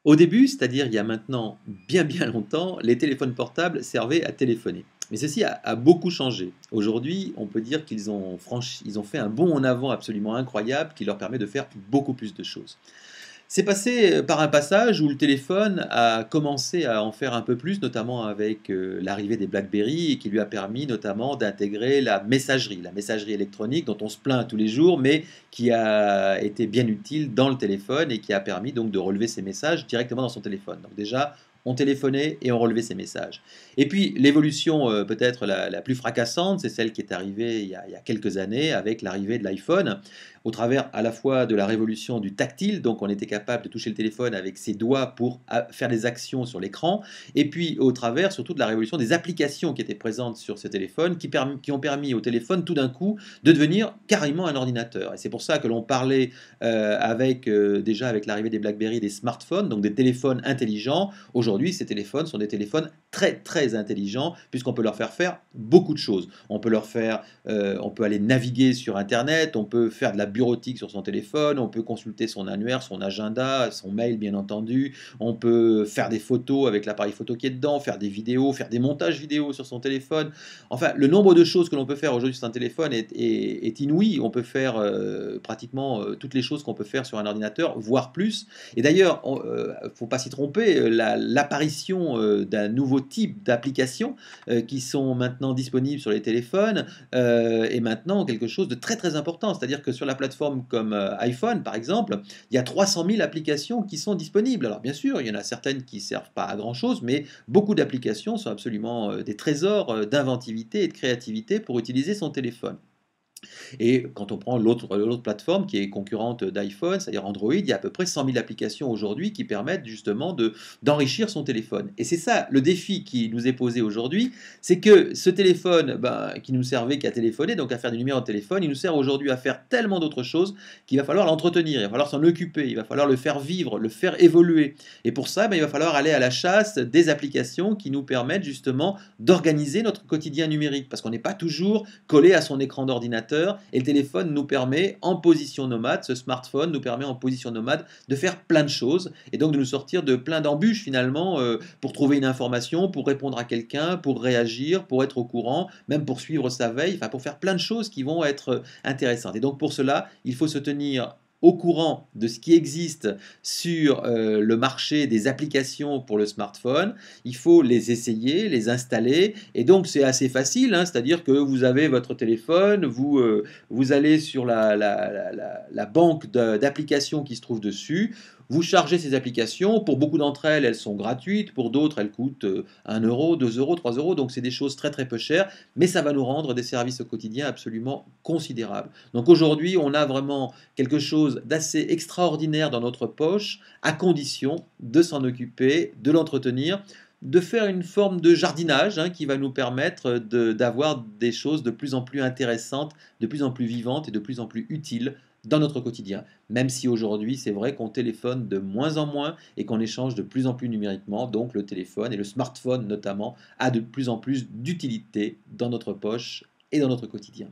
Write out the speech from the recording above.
Au début, c'est-à-dire il y a maintenant bien longtemps, les téléphones portables servaient à téléphoner. Mais ceci a beaucoup changé. Aujourd'hui, on peut dire ils ont fait un bond en avant absolument incroyable qui leur permet de faire beaucoup plus de choses. C'est passé par un passage où le téléphone a commencé à en faire un peu plus, notamment avec l'arrivée des BlackBerry et qui lui a permis notamment d'intégrer la messagerie électronique dont on se plaint tous les jours, mais qui a été bien utile dans le téléphone et qui a permis donc de relever ses messages directement dans son téléphone. Donc déjà, on téléphonait et on relevait ses messages. Et puis l'évolution peut-être la plus fracassante, c'est celle qui est arrivée il y a quelques années avec l'arrivée de l'iPhone au travers à la fois de la révolution du tactile, donc on était capable de toucher le téléphone avec ses doigts pour faire des actions sur l'écran, et puis au travers surtout de la révolution des applications qui étaient présentes sur ce téléphone, qui ont permis au téléphone tout d'un coup de devenir carrément un ordinateur. Et c'est pour ça que l'on parlait déjà avec l'arrivée des BlackBerry des smartphones, donc des téléphones intelligents. Aujourd'hui, ces téléphones sont des téléphones très intelligents, puisqu'on peut leur faire beaucoup de choses. On peut aller naviguer sur Internet, on peut faire de la bureautique sur son téléphone, on peut consulter son annuaire, son agenda, son mail bien entendu, on peut faire des photos avec l'appareil photo qui est dedans, faire des vidéos, faire des montages vidéo sur son téléphone. Enfin, le nombre de choses que l'on peut faire aujourd'hui sur un téléphone est inouï. On peut faire pratiquement toutes les choses qu'on peut faire sur un ordinateur, voire plus. Et d'ailleurs, il ne faut pas s'y tromper, l'apparition d'un nouveau type d'applications qui sont maintenant disponibles sur les téléphones est maintenant quelque chose de très important. C'est-à-dire que sur la plateforme comme iPhone, par exemple, il y a 300 000 applications qui sont disponibles. Alors bien sûr, il y en a certaines qui ne servent pas à grand-chose, mais beaucoup d'applications sont absolument des trésors d'inventivité et de créativité pour utiliser son téléphone. Et quand on prend l'autre plateforme qui est concurrente d'iPhone, c'est-à-dire Android, il y a à peu près 100 000 applications aujourd'hui qui permettent justement d'enrichir son téléphone. Et c'est ça le défi qui nous est posé aujourd'hui, c'est que ce téléphone qui nous servait qu'à téléphoner, donc à faire du numéro de téléphone, il nous sert aujourd'hui à faire tellement d'autres choses qu'il va falloir l'entretenir, il va falloir s'en occuper, il va falloir le faire vivre, le faire évoluer. Et pour ça, il va falloir aller à la chasse des applications qui nous permettent justement d'organiser notre quotidien numérique, parce qu'on n'est pas toujours collé à son écran d'ordinateur, et le téléphone nous permet en position nomade, ce smartphone nous permet en position nomade de faire plein de choses, et donc de nous sortir de plein d'embûches finalement pour trouver une information, pour répondre à quelqu'un, pour réagir, pour être au courant, même pour suivre sa veille, enfin pour faire plein de choses qui vont être intéressantes. Et donc pour cela, il faut se tenir au courant de ce qui existe sur le marché des applications pour le smartphone. Il faut les essayer, les installer, et donc c'est assez facile, hein, c'est-à-dire que vous avez votre téléphone, vous allez sur la banque d'applications qui se trouve dessus, vous chargez ces applications. Pour beaucoup d'entre elles, elles sont gratuites, pour d'autres, elles coûtent 1 euro, 2 euros, 3 euros, donc c'est des choses très peu chères, mais ça va nous rendre des services au quotidien absolument considérables. Donc aujourd'hui, on a vraiment quelque chose d'assez extraordinaire dans notre poche, à condition de s'en occuper, de l'entretenir, de faire une forme de jardinage qui va nous permettre d'avoir des choses de plus en plus intéressantes, de plus en plus vivantes et de plus en plus utiles dans notre quotidien. Même si aujourd'hui, c'est vrai qu'on téléphone de moins en moins et qu'on échange de plus en plus numériquement, donc le téléphone et le smartphone notamment a de plus en plus d'utilité dans notre poche et dans notre quotidien.